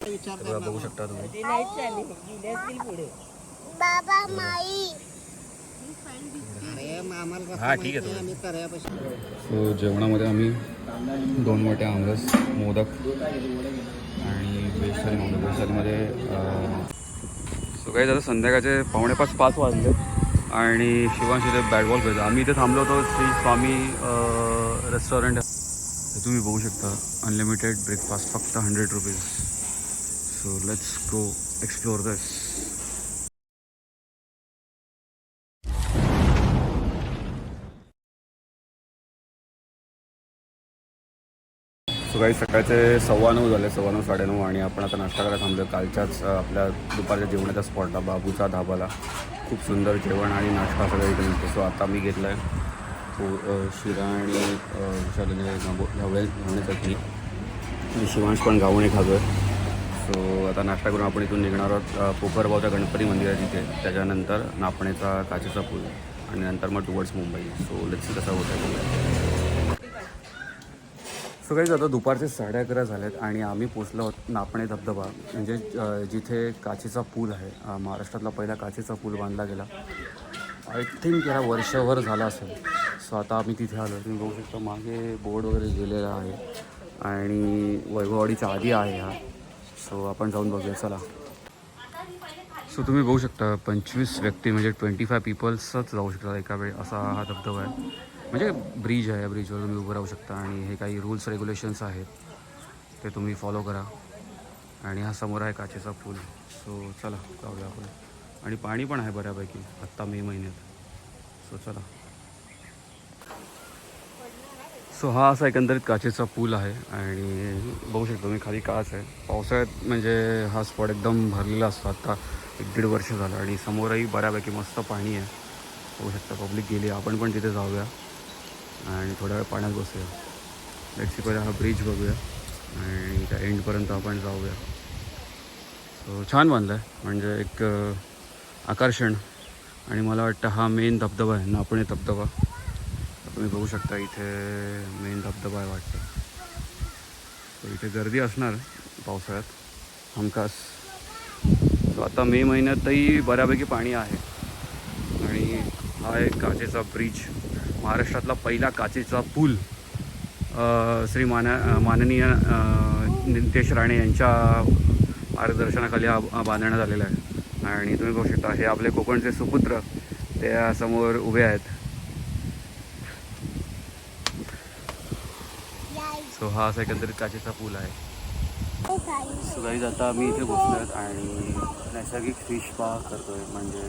बघू शकता तुम्ही बाबा माई हा ठीक आहे. सो जेवणामध्ये आम्ही 2 मोठे आमरस, मोदक आणि बेसन नॉनव्हेज बेसनमध्ये सो काही आता संध्याकाळचे 4:45-5 वाजले आणि शिवांश इथे बॅट बॉल खेळतो. आम्ही इथे थांबलो होतो श्री स्वामी रेस्टॉरंट. तुम्ही बघू शकता अनलिमिटेड ब्रेकफास्ट फक्त 100 rupees. So let's go explore this. So काही सकाळचे 9:15 झाले, 9:15 9:30 आणि आपण आता नाश्ता करायला थांबलो कालच्याच आपल्या दुपारच्या जेवणाच्या स्पॉटला, बाबूचा धाबाला. खूप सुंदर जेवण आणि नाश्ता सगळं इथे मिळतो. सो आता मी घेतला आहे शिरा आणि घावणे चटणी आणि शिवांश पण घावणे खातो आहे. सो आता नाश्ता करून आपण इथून निघणार आहोत पोखरबावच्या गणपती मंदिर आहे तिथे, त्याच्यानंतर नापणेचा काचेचा पूल आणि नंतर मग towards Mumbai. So let's see कसा होत आहे. सो काही आता दुपारचे 11:30 झालेत आणि आम्ही पोचलो आहोत नापणे धबधबा, म्हणजे जिथे काचेचा पूल आहे. महाराष्ट्रातला पहिला काचेचा पूल बांधला गेला. आय थिंक याला वर्षभर झाला असेल. सो आता आम्ही तिथे आलो. तुम्ही बघू शकता मागे बोर्ड वगैरे गेलेला आहे आणि वैभववाडीच्या आधी आहे हा. सो आपण जाऊन बघूया चला. सो तुम्ही बघू शकता 25 व्यक्ती म्हणजे 25 पीपल्सच जाऊ शकतात एका वेळी, असा हा धबधबा आहे. म्हणजे ब्रिज आहे, या ब्रिजवर तुम्ही उभं राहू शकता आणि हे काही रूल्स रेग्युलेशन्स आहेत ते तुम्ही फॉलो करा. आणि हा समोर आहे काचेचा पूल. सो चला जाऊया आपण. आणि पाणी पण आहे बऱ्यापैकी आत्ता मे महिन्यात. सो चला. सो हा असा एकंदरीत काचेचा पूल आहे आणि बघू शकतो तुम्ही खाली काच आहे. पावसाळ्यात म्हणजे हा स्पॉट एकदम भरलेला असतो. आत्ता 1-1.5 वर्ष झालं आणि समोरही बऱ्यापैकी मस्त पाणी आहे. बघू शकता पब्लिक गेली. आपण पण तिथे जाऊया आणि थोड्या वेळ पाण्यात बसूया. लेट्स पहिला हा ब्रिज बघूया आणि त्या एंडपर्यंत आपण जाऊया. सो छान बांधलं आहे, म्हणजे एक आकर्षण. आणि मला वाटतं हा मेन धबधबा आहे, नापणे धबधबा. तुम्ही बघू शकता इथे मेन धबधबा आहे वाटतं. सो इथे गर्दी असणार पावसाळ्यात हमखास. सो आता मे महिन्यातही बऱ्यापैकी पाणी आहे. आणि हा एक काचेचा ब्रिज, महाराष्ट्रातला पहिला काचेचा पूल श्री माननीय नितेश राणे यांच्या मार्गदर्शनाखाली हा बांधण्यात आलेला आहे. आणि तुम्ही बघू शकता हे आपले कोकणचे सुपुत्र त्या समोर उभे आहेत. सो हा असा एकंदरीत काचेचा पूल आहे. सो गाईज आता मी इथे बसलो आहेत आणि नैसर्गिक फिश स्पा करतो आहे. म्हणजे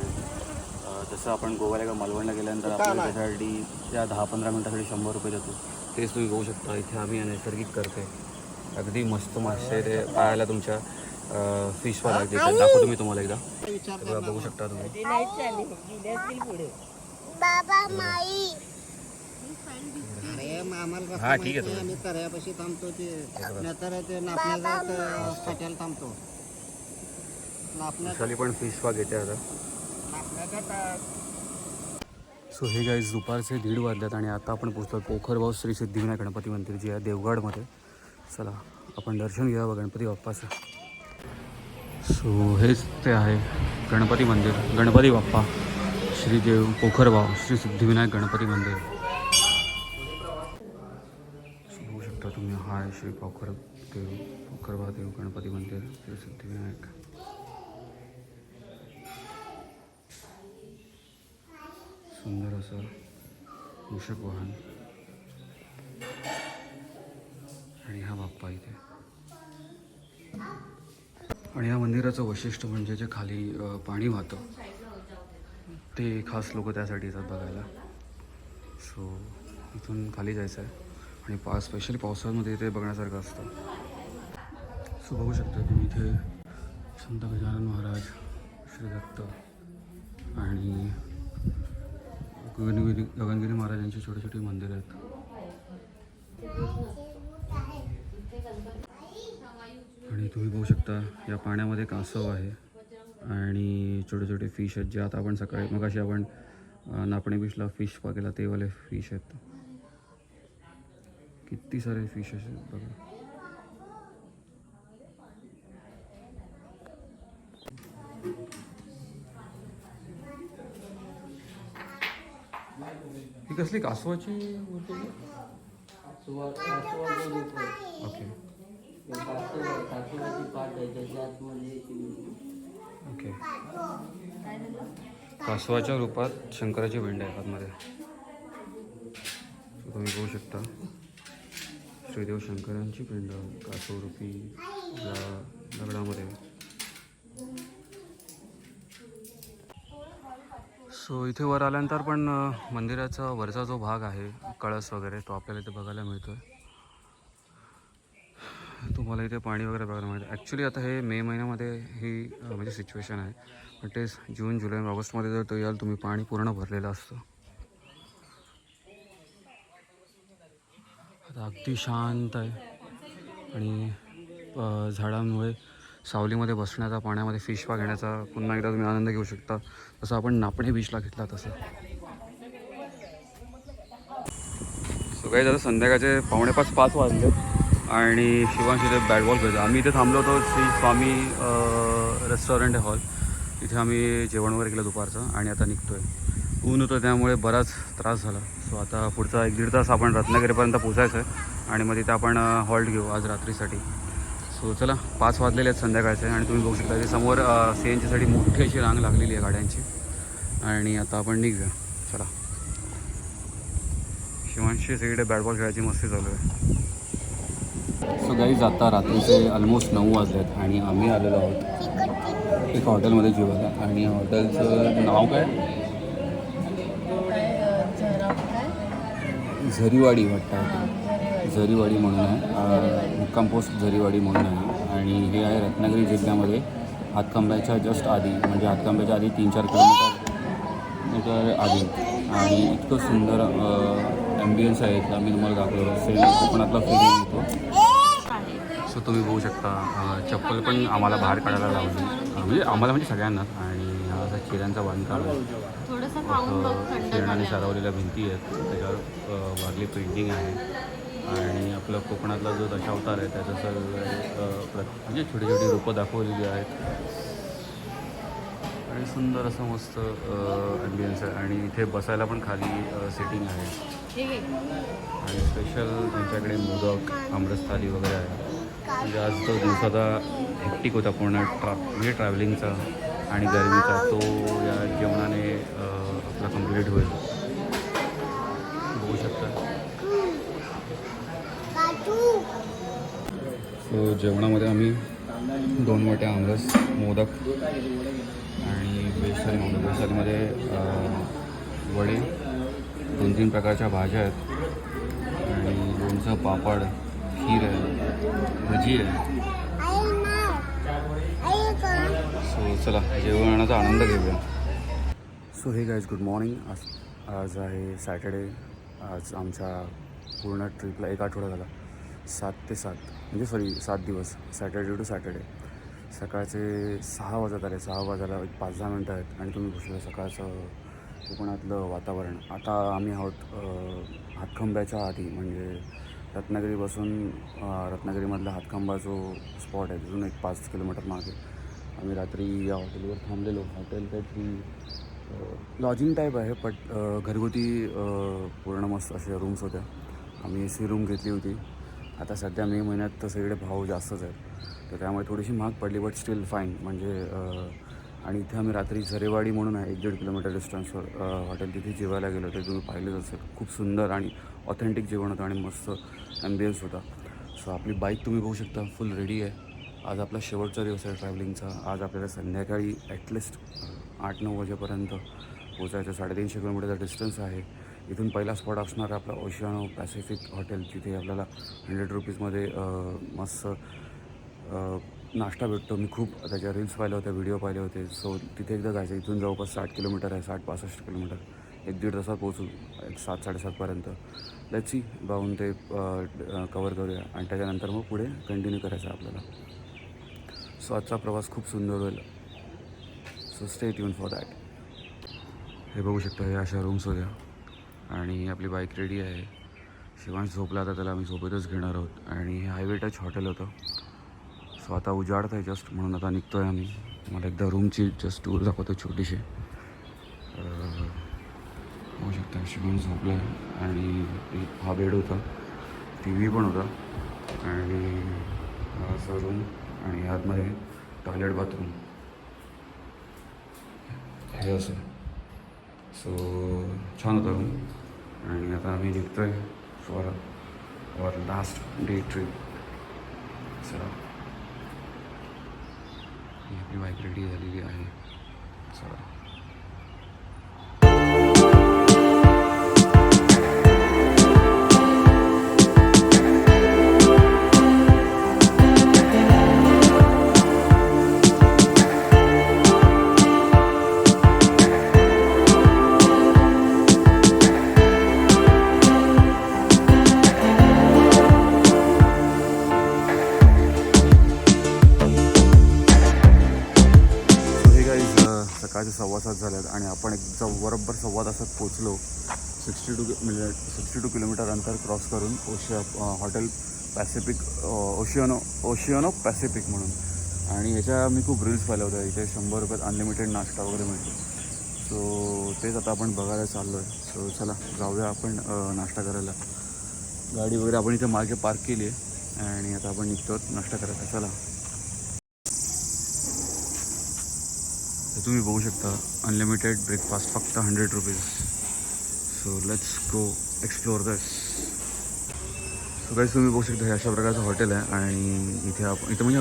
जसं आपण गोव्याला किंवा मालवणला गेल्यानंतर आपल्याला त्याच्यासाठी त्या 10-15 मिनटासाठी 100 रुपये देतो, तेच तुम्ही बघू शकता इथे आम्ही नैसर्गिक करते. अगदी मस्त मासे ते पायाला तुमच्या फिश स्पा लागते. दाखवतो मी तुम्हाला एकदा. बघू शकता तुम्ही. बाबा माई हा ठीक आहे. आम्ही तऱ्यापाशी थांबतो, ते नापण्याचा थांबतो. खाली पण फिश स्पा घेते आता. सो हे गाईज दुपारचे 1:30 वाजल्यात आणि आता आपण पोचतो पोखरबाव श्री सिद्धिविनायक गणपती मंदिर जे आहे देवगडमध्ये. चला आपण दर्शन घ्यावं गणपती बाप्पाचं. सो हेच ते आहे गणपती मंदिर, गणपती बाप्पा श्री देव पोखरबाव श्री सिद्धिविनायक गणपती मंदिर. बघू शकता तुम्ही हा आहे श्री पोखरबाव देव गणपती मंदिर श्री सिद्धिविनायक. सुंदर असं मूषक वाहन आणि हा बाप्पा इथे. आणि या मंदिराचं वैशिष्ट्य म्हणजे जे खाली पाणी वाहतं ते खास लोक त्यासाठी येतात बघायला. सो इथून खाली जायचं आहे आणि स्पेशली पावसाळ्यामध्ये ते बघण्यासारखं असतं. सो बघू शकता तुम्ही इथे संत गजानन महाराज, श्री दत्त आणि गगनगिरी महाराजांची छोटी छोटी मंदिरं आहेत. आणि तुम्ही बघू शकता या पाण्यामध्ये कासव आहे आणि छोटे छोटे फिश आहेत जे आता आपण सकाळी मगाशी आपण नापणे बीचला फिश स्पा केला ते वाले फिश आहेत. किती सारे फिश आहेत बघा. कसली कासवाची मूर्ती आहे? Okay okay. कासवाच्या रूपात शंकराची भिंड आहे आतमध्ये. तुम्ही बघू शकता श्रीदेव शंकरांची पिंड कासवरूपी या दगडामध्ये. सो इथे वर आल्यानंतर पण मंदिराचा वरचा जो भाग आहे कळस वगैरे तो आपल्याला इथे बघायला मिळतो आहे. तुम्हाला इथे पाणी वगैरे बघायला मिळतं. ॲक्च्युली आता हे मे महिन्यामध्ये ही म्हणजे सिच्युएशन आहे, पण तेच जून जुलै ऑगस्टमध्ये जर तो याल तुम्ही पाणी पूर्ण भरलेलं असतं. आता अगदी शांत आहे आणि झाडांमुळे सावलीमध्ये बसण्याचा, पाण्यामध्ये फिश पा घेण्याचा पुन्हा एकदा तुम्ही आनंद घेऊ शकता, जसं आपण नापणे बीचला घेतला तसं. सो काही झालं संध्याकाळचे 4:45 वाजले आणि शिवांश इथे बॅट बॉल खेळतो. आम्ही इथे थांबलो होतो श्री स्वामी रेस्टॉरंट हॉल. इथे आम्ही जेवण वगैरे केलं दुपारचं आणि आता निघतो आहे. ऊन होतं त्यामुळे बराच त्रास झाला. सो आता पुढचा 1-1.5 तास आपण रत्नागिरीपर्यंत पोचायचं आहे आणि मग तिथे आपण हॉल्ट घेऊ आज रात्रीसाठी. सो चला 5 वाजलेले आहेत संध्याकाळचे आणि तुम्ही बघू शकता की समोर CNGसाठी मोठी अशी रांग लागलेली आहे गाड्यांची आणि आता आपण निघूया. चला. शिवांशी सगळीकडे बॅट बॉल खेळायची मस्ती चालू आहे. सो गाईज आता रात्रीचे ऑलमोस्ट 9 वाजले आहेत आणि आम्ही आलेलो आहोत एका हॉटेलमध्ये जेवायला. आणि हॉटेलचं नाव काय? झरीवाडी वाटतं. झरीवाडी म्हणून आहे, मुक्काम पोस्ट झरीवाडी म्हणून आहे. आणि हे आहे रत्नागिरी जिल्ह्यामध्ये हातकंब्याच्या जस्ट आधी, म्हणजे हातकंब्याच्या आधी 3-4 किलोमीटर आधी. आणि इतकं सुंदर ॲम्बियन्स आहे इथला, मी तुम्हाला दाखवलं. सेम कोकणातला फिलिंग येतो. सो तुम्ही बघू शकता चप्पल पण आम्हाला बाहेर काढायला लावली, म्हणजे आम्हाला म्हणजे सगळ्यांनाच. आणि असा चिऱ्यांचा बांधकाम आहे, चिरणाने सारवलेल्या भिंती आहेत, त्याच्यावर वारली पेंटिंग आहे. आणि आपलं कोकणातला जो दशावतार आहे त्याचं सगळं म्हणजे छोटी छोटी रूपं दाखवलेली आहेत. आणि सुंदर असं मस्त ॲम्बियन्स आहे. आणि इथे बसायला पण खाली सिटिंग आहे. आणि स्पेशल त्यांच्याकडे मोदक, आमरस थाली वगैरे आहे. म्हणजे आज तो दिवसाचा हेक्टिक होता पूर्ण म्हणजे ट्रॅव्हलिंगचा आणि गरमीचा, तो या जेवणाने आपला कंप्लीट होईल. बघू शकता. सो जेवणामध्ये आम्ही 2 मोठ्या आमरस, मोदक आणि बेसन म्हणून बेसनमध्ये वडे, 2-3 प्रकारच्या भाज्या आहेत आणि लोणचं, पापड, खीर आहे, भजी आहे. सो चला जेवणाचा आनंद घेऊया. सो हे गाईज गुड मॉर्निंग. आज आहे सॅटर्डे. आज आमच्या पूर्ण ट्रिपला 1 आठवडा झाला. 7 ते 7 म्हणजे 7 दिवस, सॅटर्डे टू सॅटर्डे. सकाळचे 6 वाजत आले. 6 वाजायला 5-10 मिनटं आहेत आणि तुम्ही बघू सकाळचं कोकणातलं वातावरण. आता आम्ही आहोत हातखंब्याच्या आधी, म्हणजे रत्नागिरीपासून रत्नागिरीमधला हातखंबा जो स्पॉट आहे तिथून 5 किलोमीटर मागे. आम्ही रात्री या हॉटेलवर थांबलेलो. हॉटेल काहीतरी लॉजिंग टाईप आहे, बट घरगुती पूर्ण मस्त अशा रूम्स होत्या. आम्ही AC रूम घेतली होती. आता सध्या मे महिन्यात तर सगळे भाव जास्तच आहेत, तर त्यामुळे थोडीशी महाग पडली, बट स्टील फाईन. म्हणजे आणि इथे आम्ही रात्री झरेवाडी म्हणून आहे 1-1.5 किलोमीटर डिस्टन्सवर हॉटेल, तिथे जेवायला गेलो. ते तुम्ही पाहिलेच असेल. खूप सुंदर आणि ऑथेंटिक जेवण होतं आणि मस्त ॲम्बियन्स होता. सो आपली बाईक तुम्ही बघू शकता फुल रेडी आहे. आज आपला शेवटचा दिवस आहे ट्रॅव्हलिंगचा. आज आपल्याला संध्याकाळी ॲटलिस्ट 8-9 वाजेपर्यंत पोचायचं. 350 किलोमीटरचा डिस्टन्स आहे. इथून पहिला स्पॉट असणार आपला ओशियानो पॅसिफिक हॉटेल. तिथे आपल्याला 100 रुपीजमध्ये मस्त नाश्ता भेटतो. मी खूप त्याच्या रील्स पाहिल्या होत्या, व्हिडिओ पाहिले होते. सो तिथे एकदा जायचं. इथून जवळपास 60 किलोमीटर आहे, 60-65 किलोमीटर. 1-1.5 तासात पोहोचू, 7-7:30पर्यंत. लेट्स सी जाऊन ते कवर करूया आणि त्याच्यानंतर मग पुढे कंटिन्यू करायचं आहे आपल्याला. सो आजचा प्रवास खूप सुंदर होईल. So stay tune for that. हे बघू शकता, हे अशा रूम्स होत्या आणि आपली बाईक रेडी आहे. शिवांश झोपला, आता त्याला आम्ही झोपेतच घेणार आहोत. आणि हे हायवे टच हॉटेल होतं. सो आता उजाडत आहे जस्ट, म्हणून आता निघतो आहे आम्ही. मला एकदा रूमची जस्ट टूर दाखवतो छोटीशी. होऊ शकता शिवण झोपला आहे आणि हा बेड होता, टी व्ही पण होता आणि असा रूम आणि आतमध्ये टॉयलेट बाथरूम हे असं. सो छान होता रूम आणि आता आम्ही निघतो आहे फॉर लास्ट डे ट्रिप. चला आपली बाईक रेडी झालेली आहे. चला सकाळचे 7:15 झाल्यात आणि आपण बरोबर 7:15 तासात पोचलो. 62 किलोमीटर अंतर क्रॉस करून हॉटेल पॅसिफिक ओशियानो पॅसिफिक म्हणून. आणि ह्याच्या मी खूप रील्स पाहिल्या होत्या. इथे 100 रुपयात अनलिमिटेड नाश्ता वगैरे मिळतो. सो तेच आता आपण बघायला चाललो आहे. सो चला जाऊया आपण नाश्ता करायला. गाडी वगैरे आपण इथे मागे पार्क केली आहे आणि आता आपण निघतो नाश्ता करायला. चला तुम्ही बघू शकता अनलिमिटेड ब्रेकफास्ट फक्त 100 rupees. So let's go explore this. So guys तुम्ही बघू शकता हे अशा प्रकारचं हॉटेल आहे आणि इथे म्हणजे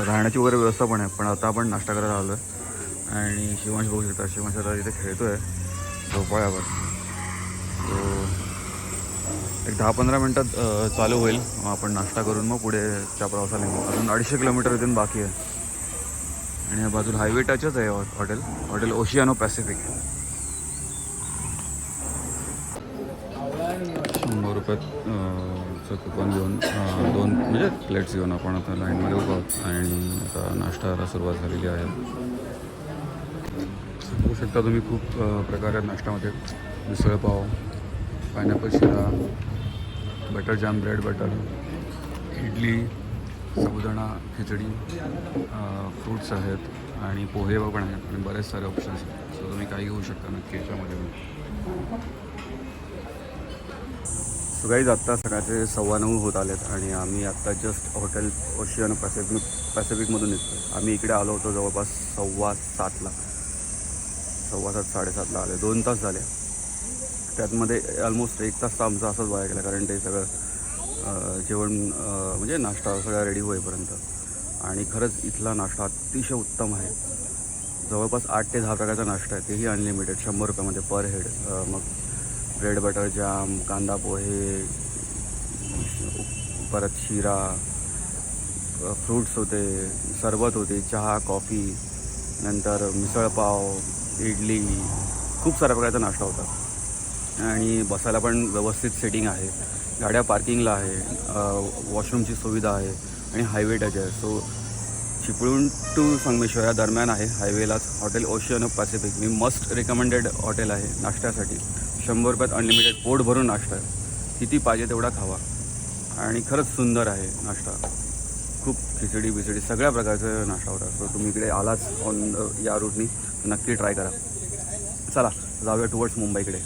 राहण्याची वगैरे व्यवस्था पण आहे. पण आता आपण नाश्ता करायला आलो आहे आणि शिवांश बघू शकता. शिवांश आता इथे खेळतो आहे झोपाळ्यावर. सो एक 10-15 मिनटात चालू होईल. आपण नाश्ता करून मग पुढेच्या प्रवासाला निघू. अजून 250 किलोमीटर इथून बाकी आहे आणि या बाजूला हायवे टचच आहे हॉटेल ओशियानो पॅसिफिक. 100 रुपयाचं कुपन घेऊन 2 म्हणजे प्लेट्स घेऊन आपण आता लाईनमध्ये उभं आहोत आणि आता नाश्त्याला सुरुवात झालेली आहे. बघू शकता तुम्ही खूप प्रकार आहेत नाश्त्यामध्ये. मिसळपाव, पायनॅपल शिरा, बटर जाम, ब्रेड बटर, इडली, साबुदाणा खिचडी, फ्रूट्स आहेत आणि पोहे पण आहेत आणि बरेच सारे ऑप्शन्स आहेत. सो तुम्ही काही घेऊ शकता नक्की याच्यामध्ये. सो गाईज आत्ता सकाळचे 9:15 होत आलेत आणि आम्ही आत्ता जस्ट हॉटेल ओशियानो पॅसिफिकमधून निघतो. आम्ही इकडे आलो होतो जवळपास 7:15ला. 7:15-7:30ला आले. 2 तास झाले. त्यातमध्ये ऑलमोस्ट 1 तास तर आमचा असंच वाया गेला कारण ते सगळं जेवण म्हणजे नाश्ता सगळा रेडी होईपर्यंत. आणि खरंच इथला नाश्ता अतिशय उत्तम आहे. जवळपास 8 ते 10 प्रकारचा नाश्ता आहे, तेही अनलिमिटेड 100 रुपयामध्ये पर हेड. मग ब्रेड बटर जाम, कांदा पोहे, परत शिरा, फ्रूट्स होते, सरबत होते, चहा, कॉफी, नंतर मिसळपाव, इडली, खूप साऱ्या प्रकारचा नाश्ता होता. आणि बसायला पण व्यवस्थित सेटिंग आहे. गाड्या पार्किंगला आहे, वॉशरूमची सुविधा आहे आणि हायवे टच आहे. सो चिपळूण टू संगमेश्वर या दरम्यान आहे हायवेलाच हॉटेल ओशियानो पॅसिफिक. मी मस्ट रिकमेंडेड हॉटेल आहे नाश्त्यासाठी. 100 रुपयात अनलिमिटेड पोट भरून नाश्ता आहे. किती पाहिजे तेवढा खावा आणि खरंच सुंदर आहे नाश्ता. खूप खिचडी बिचडी सगळ्या प्रकारचा नाश्ता होता. सो तुम्ही इकडे आलाच या रूटनी नक्की ट्राय करा. चला जाऊया टुवर्ड्स मुंबईकडे.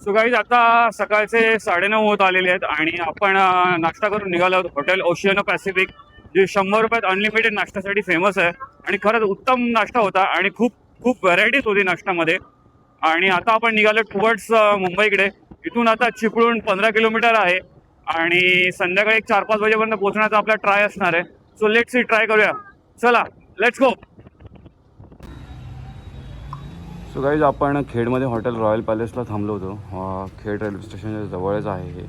सो गाईज आता सकाळचे 9:30 होत आलेले आहेत आणि आपण नाश्ता करून निघालो आहोत हॉटेल ओशियानो पॅसिफिक, जे 100 रुपयात अनलिमिटेड नाश्त्यासाठी फेमस आहे. आणि खरंच उत्तम नाश्ता होता आणि खूप खूप व्हरायटीज होती नाश्त्यामध्ये. आणि आता आपण निघालो टुवर्ड्स मुंबईकडे. इथून आता चिपळूण 15 किलोमीटर आहे आणि संध्याकाळी 4-5 वाजेपर्यंत पोहोचण्याचा आपला ट्राय असणार आहे. सो लेट्स सी, ट्राय करूया. चला लेट्स गो. सो गाईज आपण खेडमध्ये हॉटेल रॉयल पॅलेसला थांबलो होतो. खेड रेल्वे स्टेशनच्या जवळच आहे हे.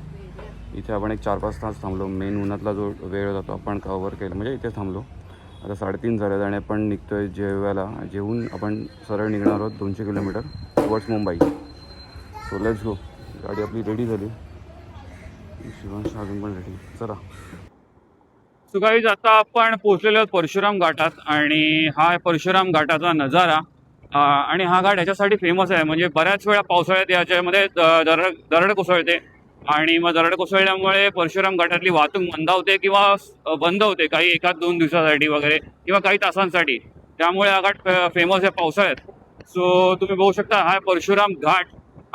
इथे आपण एक 4-5 तास थांबलो. मेन उन्हातला जो वेळ होता तो आपण कव्हर केला, म्हणजे इथे थांबलो. आता 3:30 झाले आणि आपण निघतो आहे जेवायला. जेवून आपण सरळ निघणार आहोत 200 kilometre towards Mumbai. So let's go. गाडी आपली रेडी झाली. शिवांश अजून पण रेडी. चला. सो गाईज आता आपण पोहोचलेलो आहोत परशुराम घाटात आणि हा परशुराम घाटाचा नजारा. आणि हा घाट ह्याच्यासाठी फेमस आहे, म्हणजे बऱ्याच वेळा पावसाळ्यात याच्यामध्ये दरड कोसळते आणि मग दरड कोसळल्यामुळे परशुराम घाटातली वाहतूक मंदावते किंवा बंद होते काही 1-2 दिवसासाठी वगैरे किंवा काही तासांसाठी. त्यामुळे हा घाट फेमस आहे पावसाळ्यात. सो तुम्ही बघू शकता हा परशुराम घाट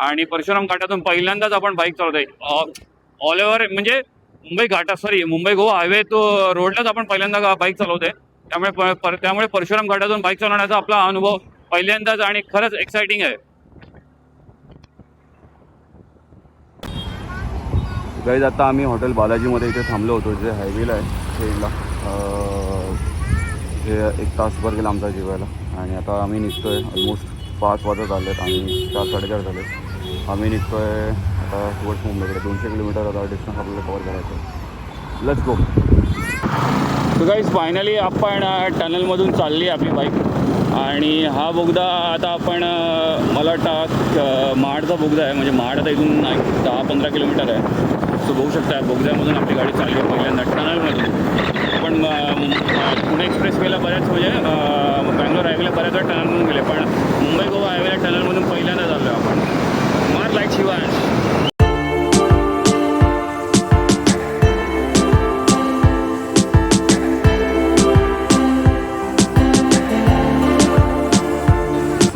आणि परशुराम घाटातून पहिल्यांदाच आपण बाईक चालवतोय ऑल ओव्हर म्हणजे मुंबई गोवा हायवे तो रोडलाच आपण पहिल्यांदा बाईक चालवतोय. त्यामुळे परशुराम घाटातून बाईक चालवण्याचा आपला अनुभव पहिल्यांदाच आणि खरंच एक्साइटिंग आहे. गाईज आता आम्ही हॉटेल बालाजीमध्ये इथे थांबलो होतो, जे हायवेला आहे साईडला. हे 1 तासभर गेला आमचा जेवायला आणि आता आम्ही निघतोय. ऑलमोस्ट 5 वाजत आले आहेत आणि 4-4:30 झाले. आम्ही निघतोय आता टुवर्ड्स मुंबईकडे. 200 किलोमीटर आता डिस्टन्स आपल्याला कवर करायचं. Let's go. So guys finally आपण टनलमधून चालली आपली बाईक आणि हा बोगदा आता आपण मला वाटतं महाडचा बोगदा आहे. म्हणजे महाड आता इथून 10-15 किलोमीटर आहे. सो बघू शकता बोगद्यामधून आपली गाडी चालली आहे पहिल्यांदा टनलमधून. आपण पुणे एक्सप्रेसवेला बऱ्याच म्हणजे बँगलोर हायवेला बऱ्याच वेळा टनलमधून गेले, पण मुंबई गोवा हायवेला टनलमधून पहिल्यांदा चाललो आहे आपण. मार लाईट शिवाय.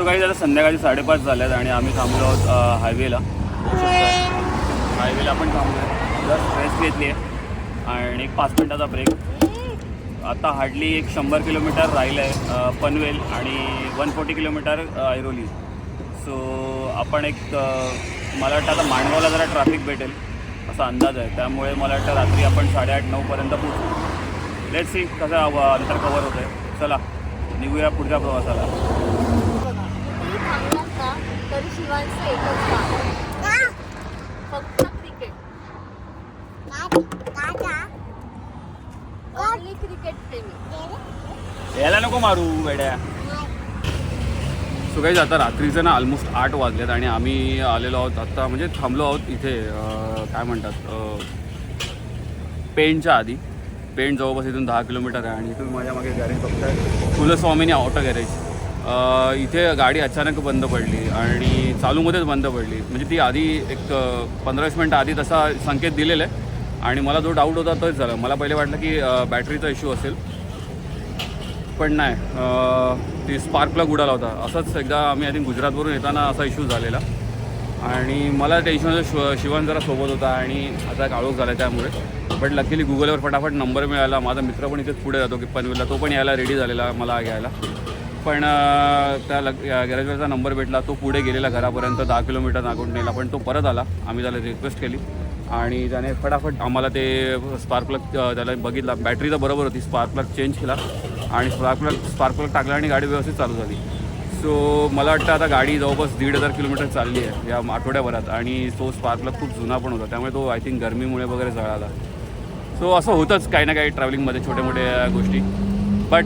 काही आता संध्याकाळी 5:30 झाल्यात आणि आम्ही थांबलो आहोत हायवेला. हायवेला आपण थांबलो आहे. जस्ट रेस्ट घेतली आहे आणि एक 5 मिनिटाचा ब्रेक. आता हार्डली एक 100 किलोमीटर राहिलं आहे पनवेल आणि 140 किलोमीटर ऐरोली. सो आपण मला वाटतं आता माणगावला जरा ट्रॅफिक भेटेल असा अंदाज आहे. त्यामुळे मला वाटतं रात्री आपण 8:30-9 पर्यंत पोहोचू. लेट्स सी कसं अंतर कवर होतं आहे. चला निघूया पुढच्या प्रवासाला. तरी शिवांचं एकच काम, फक्त क्रिकेट. ओनली क्रिकेट प्रेमी. यायला नको मारू वेड्या. सो काही आता रात्रीचं ना ऑलमोस्ट 8 वाजलेत आणि आम्ही आलेलो आहोत आता म्हणजे थांबलो आहोत इथे काय म्हणतात पेणच्या आधी. पेण जवळपास इथून 10 किलोमीटर आहे आणि इथून माझ्या मागे गॅरेज बघताय कुलस्वामिनी ऑटो गॅरेज. इथे गाडी अचानक बंद पडली आणि चालूमध्येच बंद पडली. म्हणजे ती आधी एक 15-20 मिनटं आधी तसा संकेत दिलेला आहे आणि मला जो डाऊट होता तोच झाला. मला पहिले वाटलं की बॅटरीचा इश्यू असेल, पण नाही, ती स्पार्क प्लग उडाला होता. असंच एकदा आम्ही आधी गुजरातवरून येताना असा इश्यू झालेला आणि मला टेन्शन होतं. शिवान जरा सोबत होता आणि आता काळोख झाला त्यामुळे. बट लकीली गुगलवर फटाफट नंबर मिळाला. माझा मित्र पण इथेच पुढे जातो की पनवेलला, तो पण यायला रेडी झालेला मला घ्यायला. पण त्या गॅरेजवरचा नंबर भेटला. तो पुढे गेलेला घरापर्यंत 10 किलोमीटर नागून नेला, पण तो परत आला. आम्ही त्याला रिक्वेस्ट केली आणि त्याने फटाफट आम्हाला ते स्पार्क प्लग त्याला बघितला. बॅटरी तर बरोबर होती, स्पार्क प्लग चेंज केला आणि स्पार्क प्लग टाकला आणि गाडी व्यवस्थित चालू झाली. सो मला वाटतं आता गाडी जवळपास 1,500 किलोमीटर चालली आहे या आठवड्याभरात आणि तो स्पार्क प्लग खूप जुना पण होता. त्यामुळे तो आय थिंक गरमीमुळे वगैरे जळाला. सो असं होतंच काही ना काही ट्रॅव्हलिंगमध्ये छोट्या मोठ्या गोष्टी. बट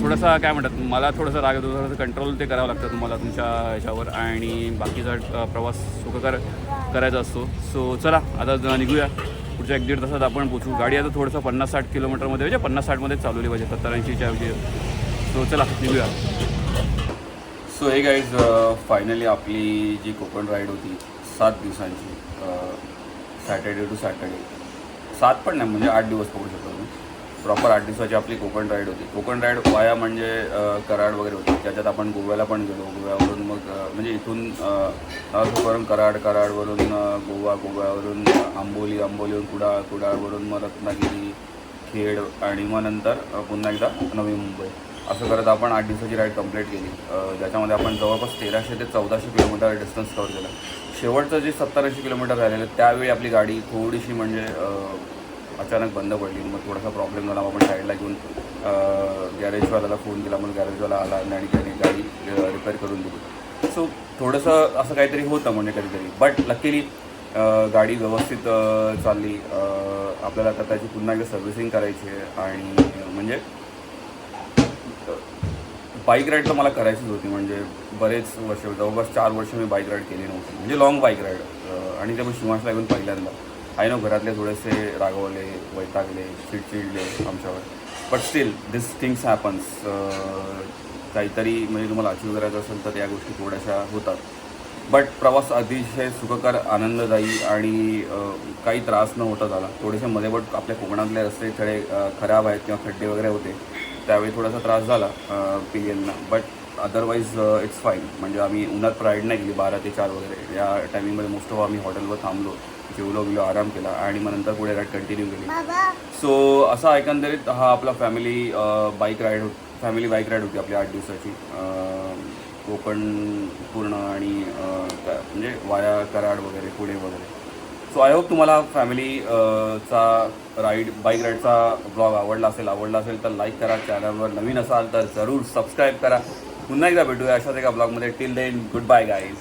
थोडंसं काय म्हणतात, मला थोडंसं राग येतो, थोडंसं कंट्रोल ते करावं लागतं तुम्हाला तुमच्या ह्याच्यावर आणि बाकीचा प्रवास सुखकर करायचा असतो. सो चला आता निघूया. पुढच्या 1-1.5 तासात आपण पोचू. गाडी आता थोडंसं 50-60 किलोमीटरमध्ये म्हणजे 50-60मध्येच चालवली पाहिजे, 70-80च्या ऐवजी. सो चला निघूया. सो हे गाईज फायनली आपली जी कोकण राईड होती 7 दिवसांची, सॅटर्डे टू सॅटर्डे, 7 पण नाही म्हणजे 8 दिवस पकडू शकतो मी. प्रॉपर 8 दिवसाची आपली कोकण राईड होती. कोकण राईड वाया म्हणजे कराड वगैरे होती. त्याच्यात आपण गोव्याला पण गेलो. गोव्यावरून मग म्हणजे इथून करून कराडवरून गोवा, गोव्यावरून आंबोलीवरून कुडाळवरून मग रत्नागिरी, खेड आणि मग नंतर पुन्हा एकदा नवी मुंबई. असं करत आपण 8 दिवसाची राईड कंप्लीट केली, ज्याच्यामध्ये आपण जवळपास 1300 ते 1400 किलोमीटर डिस्टन्स कवर केला. शेवटचं जे 70-80 किलोमीटर राहिलेलं त्यावेळी आपली गाडी थोडीशी म्हणजे अचानक बंद पडली. मग थोडासा प्रॉब्लेम झाला. आपण साईडला घेऊन गॅरेजवाल्याला फोन केला. मग गॅरेजवाला आला आणि त्याने गाडी रिपेअर करून दिली. सो थोडंसं असं काहीतरी होतं म्हणजे कधीतरी. बट लकीली गाडी व्यवस्थित चालली. आपल्याला आता त्याची पुन्हा एकदा सर्व्हिसिंग करायची आहे आणि म्हणजे बाईक राईड तर मला करायचीच होती. म्हणजे बरेच वर्ष, जवळपास 4 वर्ष मी बाईक राईड केली नव्हती, म्हणजे लॉंग बाईक राईड. आणि ते पण शिवांशला घेऊन पहिल्यांदा. आय नो घरातले थोडेसे रागवले, वैतागले, चिडचिडले आमच्यावर. But still this things happens. काहीतरी म्हणजे तुम्हाला अचीव करायचं असेल तर या गोष्टी थोड्याशा होतात. बट प्रवास अतिशय सुखकर, आनंददायी आणि काही त्रास न होता झाला. थोडेसे मध्ये बट आपल्या कोकणातले रस्ते थोडे खराब आहेत किंवा खड्डे वगैरे होते, त्यावेळी थोडासा त्रास झाला पिलियनला. But otherwise it's fine. म्हणजे आम्ही उन्हात राईड नाही केली 12 ते 4 वगैरे. या टायमिंगमध्ये मोस्ट ऑफ आम्ही हॉटेलवर थांबलो, जेवलो आराम केला आणि मग नंतर पुढे राईड कंटिन्यू केली. बाबा सो असा एकंदरीत हा आपला फॅमिली बाईक राईड होती आपली 8 दिवसाची. कोकण पूर्ण आणि म्हणजे वाया कराड वगैरे पुणे वगैरे. सो आय होप तुम्हाला फॅमिली बाईक राईडचा ब्लॉग आवडला असेल तर लाईक करा. चॅनलवर नवीन असाल तर जरूर सबस्क्राईब करा. पुन्हा एकदा भेटूया अशाच एका ब्लॉगमध्ये. Till then good bye guys.